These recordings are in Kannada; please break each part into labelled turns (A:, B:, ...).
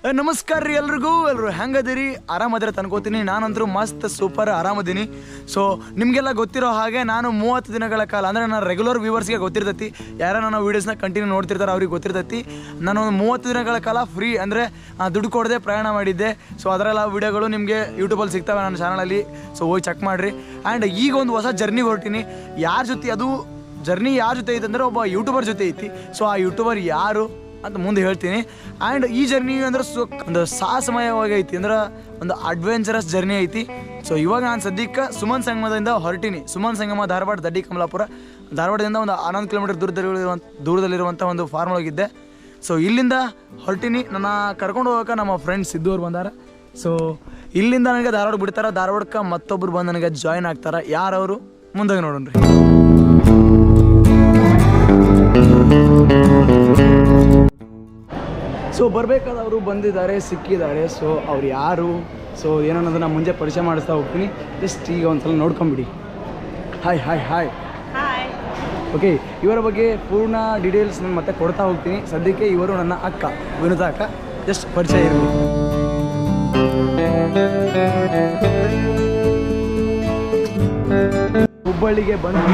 A: ನಮಸ್ಕಾರ ರೀ ಎಲ್ಲರೂ ಹೆಂಗದಿರಿ ಆರಾಮದಿರ ಅನ್ಕೋತೀನಿ. ನಾನಂತರೂ ಮಸ್ತ್ ಸೂಪರ್ ಆರಾಮದೀನಿ. ಸೊ ನಿಮಗೆಲ್ಲ ಗೊತ್ತಿರೋ ಹಾಗೆ ನಾನು 30 ದಿನಗಳ ಕಾಲ ಅಂದರೆ ನನ್ನ ರೆಗ್ಯುಲರ್ ವ್ಯೂವರ್ಸ್ಗೆ ಗೊತ್ತಿರ್ತೈತಿ, ಯಾರೋ ನನ್ನ ವೀಡಿಯೋಸ್ನ ಕಂಟಿನ್ಯೂ ನೋಡ್ತಿರ್ತಾರೆ ಅವ್ರಿಗೆ ಗೊತ್ತಿರ್ತೈತಿ. ನಾನು 30 ದಿನಗಳ ಕಾಲ ಫ್ರೀ ಅಂದರೆ ದುಡ್ಡು ಕೊಡದೆ ಪ್ರಯಾಣ ಮಾಡಿದ್ದೆ. ಸೊ ಅದರೆಲ್ಲ ವೀಡಿಯೋಗಳು ನಿಮಗೆ ಯೂಟ್ಯೂಬಲ್ಲಿ ಸಿಗ್ತವೆ ನನ್ನ ಚಾನಲಲ್ಲಿ. ಸೊ ಹೋಗಿ ಚೆಕ್ ಮಾಡಿರಿ. ಆ್ಯಂಡ್ ಈಗ ಒಂದು ಹೊಸ ಜರ್ನಿ ಹೊರಟೀನಿ. ಯಾರ ಜೊತೆ ಅದು ಜರ್ನಿ ಯಾರ ಜೊತೆ ಐತೆ ಅಂದರೆ ಒಬ್ಬ ಯೂಟ್ಯೂಬರ್ ಜೊತೆ ಐತಿ. ಸೊ ಆ ಯೂಟ್ಯೂಬರ್ ಯಾರು ಅಂತ ಮುಂದೆ ಹೇಳ್ತೀನಿ. ಆ್ಯಂಡ್ ಈ ಜರ್ನಿ ಅಂದ್ರೆ ಒಂದು ಸಾಹಸಮಯವಾಗಿ ಐತಿ, ಅಂದ್ರೆ ಒಂದು ಅಡ್ವೆಂಚರಸ್ ಜರ್ನಿ ಐತಿ. ಸೊ ಇವಾಗ ನಾನು ಸದ್ಯಕ್ಕೆ ಸುಮನ್ ಸಂಗಮದಿಂದ ಹೊರಟೀನಿ. ಸುಮನ್ ಸಂಗಮ ಧಾರವಾಡ ದಡ್ಡಿ ಕಮಲಾಪುರ, ಧಾರವಾಡದಿಂದ ಒಂದು 11 ಕಿಲೋಮೀಟರ್ ದೂರದಲ್ಲಿರುವಂಥ ಒಂದು ಫಾರ್ಮ್ ಹೋಗಿದ್ದೆ. ಸೊ ಇಲ್ಲಿಂದ ಹೊರಟೀನಿ. ನನ್ನ ಕರ್ಕೊಂಡು ಹೋಗೋಕೆ ನಮ್ಮ ಫ್ರೆಂಡ್ಸ್ ಸಿದ್ದೂರು ಬಂದಾರ. ಸೊ ಇಲ್ಲಿಂದ ನನಗೆ ಧಾರವಾಡ ಬಿಡ್ತಾರೆ. ಧಾರವಾಡಕ್ಕೆ ಮತ್ತೊಬ್ಬರು ಬಂದು ನನಗೆ ಜಾಯ್ನ್ ಆಗ್ತಾರೆ. ಯಾರವರು ಮುಂದೆ ನೋಡೋಣ ರೀ. ಸೊ ಬರಬೇಕಾದವರು ಬಂದಿದ್ದಾರೆ, ಸಿಕ್ಕಿದ್ದಾರೆ. ಸೊ ಅವ್ರು ಯಾರು, ಸೊ ಏನನ್ನೋದನ್ನು ಮುಂಚೆ ಪರಿಚಯ ಮಾಡಿಸ್ತಾ ಹೋಗ್ತೀನಿ. ಜಸ್ಟ್ ಈಗ ಒಂದ್ಸಲ ನೋಡ್ಕೊಂಬಿಡಿ. Hi hi hi
B: hi.
A: Okay, ಇವರ ಬಗ್ಗೆ ಪೂರ್ಣ ಡೀಟೇಲ್ಸ್ ನಾನು ಮತ್ತೆ ಕೊಡ್ತಾ ಹೋಗ್ತೀನಿ. ಸದ್ಯಕ್ಕೆ ಇವರು ನನ್ನ ಅಕ್ಕ, ವಿನುತಾ ಅಕ್ಕ. ಜಸ್ಟ್ ಪರಿಚಯ ಇರಲಿ. ಹುಬ್ಬಳ್ಳಿಗೆ ಬಂದು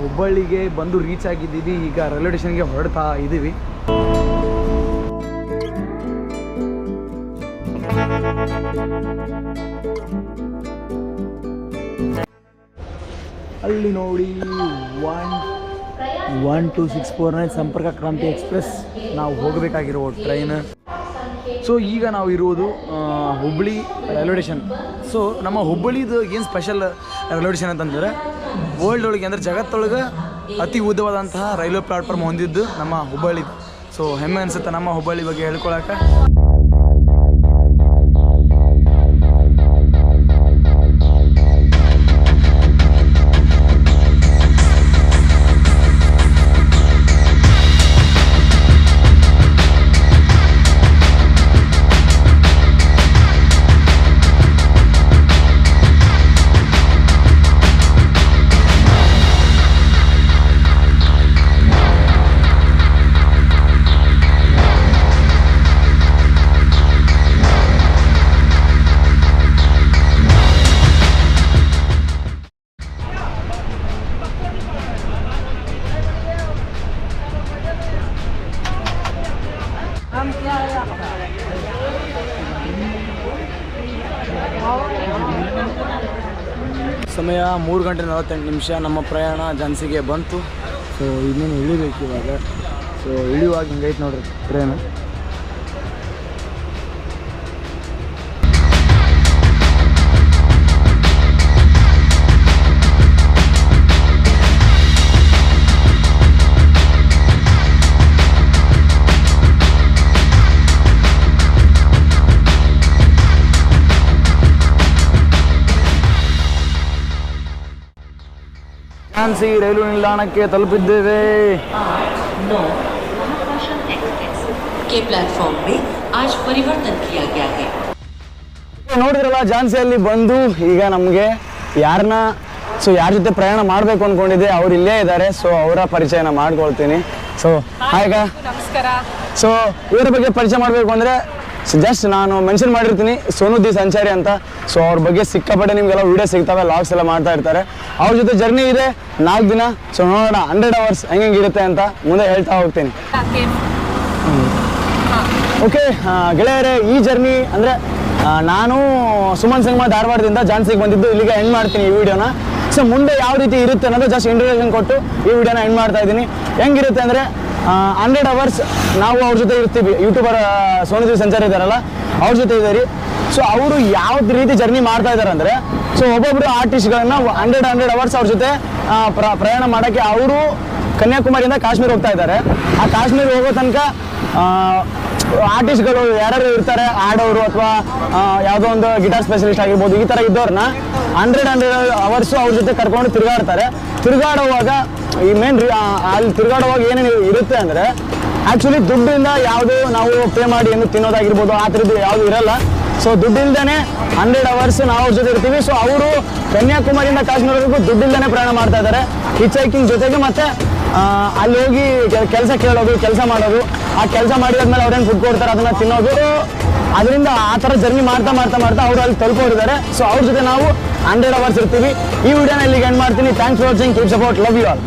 A: ಹುಬ್ಬಳ್ಳಿಗೆ ಬಂದು ರೀಚ್ ಆಗಿದ್ದೀವಿ. ಈಗ ರೈಲ್ವೆ ಸ್ಟೇಷನ್ಗೆ ಹೊರಡ್ತಾ ಇದ್ದೀವಿ. ಅಲ್ಲಿ ನೋಡಿ 12649 ಸಂಪರ್ಕ ಕ್ರಾಂತಿ ಎಕ್ಸ್ಪ್ರೆಸ್ ನಾವು ಹೋಗಬೇಕಾಗಿರೋ ಟ್ರೈನ್. ಸೊ ಈಗ ನಾವು ಇರುವುದು ಹುಬ್ಬಳ್ಳಿ ರೈಲ್ವೆ ಸ್ಟೇಷನ್. ಸೊ ನಮ್ಮ ಹುಬ್ಬಳ್ಳಿದು ಏನು ಸ್ಪೆಷಲ್ ರೈಲ್ವೆ ಸ್ಟೇಷನ್ ಅಂತಂದರೆ ವರ್ಲ್ಡ್ ಒಳಗೆ ಅಂದರೆ ಜಗತ್ತೊಳಗೆ ಅತಿ ಉದ್ದವಾದಂತಹ ರೈಲ್ವೆ ಪ್ಲಾಟ್ಫಾರ್ಮ್ ಹೊಂದಿದ್ದು ನಮ್ಮ ಹುಬ್ಬಳ್ಳಿ. ಸೊ ಹೆಮ್ಮೆ ಅನಿಸುತ್ತೆ ನಮ್ಮ ಹುಬ್ಬಳ್ಳಿ ಬಗ್ಗೆ ಹೇಳ್ಕೊಳಕ್ಕೆ. ಸಮಯ 3:48. ನಮ್ಮ ಪ್ರಯಾಣ ಝಾನ್ಸಿಗೆ ಬಂತು. ಸೊ ಇನ್ನೇನು ಇಳಿಬೇಕು ಇವಾಗ. ಸೊ ಇಳಿಯುವಾಗ ಹಿಂಗೈತೆ ನೋಡ್ರಿ ಟ್ರೈನ್. ಝಾನ್ಸಿ ರೈಲು ನಿಲ್ದಾಣಕ್ಕೆ ತಲುಪಿದ್ದೇವೆ. ನೋಡಿದ್ರಲ್ಲ, ಝಾನ್ಸಿಯಲ್ಲಿ ಬಂದು ಈಗ ನಮಗೆ ಯಾರ ಜೊತೆ ಪ್ರಯಾಣ ಮಾಡಬೇಕು ಅಂದ್ಕೊಂಡಿದ್ದೆ ಅವ್ರು ಇಲ್ಲೇ ಇದ್ದಾರೆ. ಸೊ ಅವರ ಪರಿಚಯನ ಮಾಡ್ಕೊಳ್ತೀನಿ. ಸೊ ಹಾಯ್
B: ನಮಸ್ಕಾರ.
A: ಸೊ ಇವರ ಬಗ್ಗೆ ಪರಿಚಯ ಮಾಡಬೇಕು ಅಂದರೆ ಜಸ್ಟ್ ನಾನು ಮೆನ್ಷನ್ ಮಾಡಿರ್ತೀನಿ, ಸೋನು ದಿ ಸಂಚಾರಿ ಅಂತ. ಸೊ ಅವ್ರ ಬಗ್ಗೆ ಸಿಕ್ಕಾಪಟ್ಟೆ ನಿಮಗೆಲ್ಲ ವೀಡಿಯೋ ಸಿಗ್ತವೆ, ಲಾಗ್ಸ್ ಎಲ್ಲ ಮಾಡ್ತಾ ಇರ್ತಾರೆ. ಅವ್ರ ಜೊತೆ ಜರ್ನಿ ಇದೆ 4 ದಿನ. ಸೊ ನೋಡೋಣ 100 hours ಹೆಂಗಿರುತ್ತೆ ಅಂತ ಮುಂದೆ ಹೇಳ್ತಾ ಹೋಗ್ತೀನಿ. ಓಕೆ ಗೆಳೆಯರೇ, ಈ ಜರ್ನಿ ಅಂದರೆ ನಾನು ಸುಮನ್ ಸಂಗಮ ಧಾರವಾಡದಿಂದ ಝಾನ್ಸಿಗೆ ಬಂದಿದ್ದು. ಇಲ್ಲಿಗೆ ಎಂಡ್ ಮಾಡ್ತೀನಿ ಈ ವಿಡಿಯೋನ. ಸೊ ಮುಂದೆ ಯಾವ ರೀತಿ ಇರುತ್ತೆ ಅನ್ನೋದು ಜಸ್ಟ್ ಇಂಟ್ರೊಡಕ್ಷನ್ ಕೊಟ್ಟು ಈ ವಿಡಿಯೋನ ಎಂಡ್ ಮಾಡ್ತಾ ಇದ್ದೀನಿ. ಹೆಂಗಿರುತ್ತೆ ಅಂದರೆ 100 hours ನಾವು ಅವ್ರ ಜೊತೆ ಇರ್ತೀವಿ. ಯೂಟ್ಯೂಬರ್ ಸೋನು ದಿ ಸಂಚಾರಿ ಇದ್ದಾರಲ್ಲ, ಅವ್ರ ಜೊತೆ ಇದ್ದೀರಿ. ಸೊ ಅವರು ಯಾವ ರೀತಿ ಜರ್ನಿ ಮಾಡ್ತಾ ಇದ್ದಾರೆ ಅಂದರೆ, ಸೊ ಒಬ್ಬೊಬ್ಬರು ಆರ್ಟಿಸ್ಟ್ಗಳನ್ನ 100 hours ಅವ್ರ ಜೊತೆ ಪ್ರಯಾಣ ಮಾಡೋಕ್ಕೆ ಅವರು ಕನ್ಯಾಕುಮಾರಿಯಿಂದ ಕಾಶ್ಮೀರ ಹೋಗ್ತಾ ಇದ್ದಾರೆ. ಆ ಕಾಶ್ಮೀರ ಹೋಗೋ ತನಕ ಆರ್ಟಿಸ್ಟ್ಗಳು ಯಾರ್ಯಾರು ಇರ್ತಾರೆ, ಆಡೋರು ಅಥವಾ ಯಾವುದೋ ಒಂದು ಗಿಟಾರ್ ಸ್ಪೆಷಲಿಸ್ಟ್ ಆಗಿರ್ಬೋದು, ಈ ಥರ ಇದ್ದವ್ರನ್ನ 100 hours ಅವ್ರ ಜೊತೆ ಕರ್ಕೊಂಡು ತಿರುಗಾಡ್ತಾರೆ. ತಿರುಗಾಡುವಾಗ ಈ ಮೇನ್ ಅಲ್ಲಿ ತಿರುಗಾಡುವಾಗ ಏನೇನು ಇರುತ್ತೆ ಅಂದರೆ, ಆ್ಯಕ್ಚುಲಿ ದುಡ್ಡಿಂದ ಯಾವುದು ನಾವು ಪೇ ಮಾಡಿ ಏನು ತಿನ್ನೋದಾಗಿರ್ಬೋದು ಆ ಥರದ್ದು ಯಾವುದು ಇರಲ್ಲ. ಸೊ ದುಡ್ಡಿಲ್ದೇ 100 hours ನಾವು ಅವ್ರ ಜೊತೆ ಇರ್ತೀವಿ. ಸೊ ಅವರು ಕನ್ಯಾಕುಮಾರಿಯಿಂದ ಕಾಶ್ಮೀರವರೆಗೂ ದುಡ್ಡಿಲ್ದೇ ಪ್ರಯಾಣ ಮಾಡ್ತಾ ಇದ್ದಾರೆ. ಹಿಚ್ ಹೈಕಿಂಗ್ ಜೊತೆಗೆ ಮತ್ತೆ
B: ಅಲ್ಲಿ ಹೋಗಿ ಕೆಲಸ ಕೇಳೋದು, ಕೆಲಸ ಮಾಡೋದು, ಆ ಕೆಲಸ ಮಾಡಿದ್ಮೇಲೆ ಅವ್ರೇನು ಫುಡ್ ಕೊಡ್ತಾರೆ ಅದನ್ನ ತಿನ್ನೋದು. ಅದರಿಂದ ಆ ಥರ ಜರ್ನಿ ಮಾಡ್ತಾ ಅವರು ಅಲ್ಲಿ ತಲುಪೋರಿದ್ದಾರೆ. ಸೊ ಅವ್ರ ಜೊತೆ ನಾವು 100 hours ಇರ್ತೀವಿ. ಈ ವಿಡಿಯೋನ ಇಲ್ಲಿಗೆ ಎಂಡ್ ಮಾಡ್ತೀನಿ. Thanks for watching, keep support, love you all.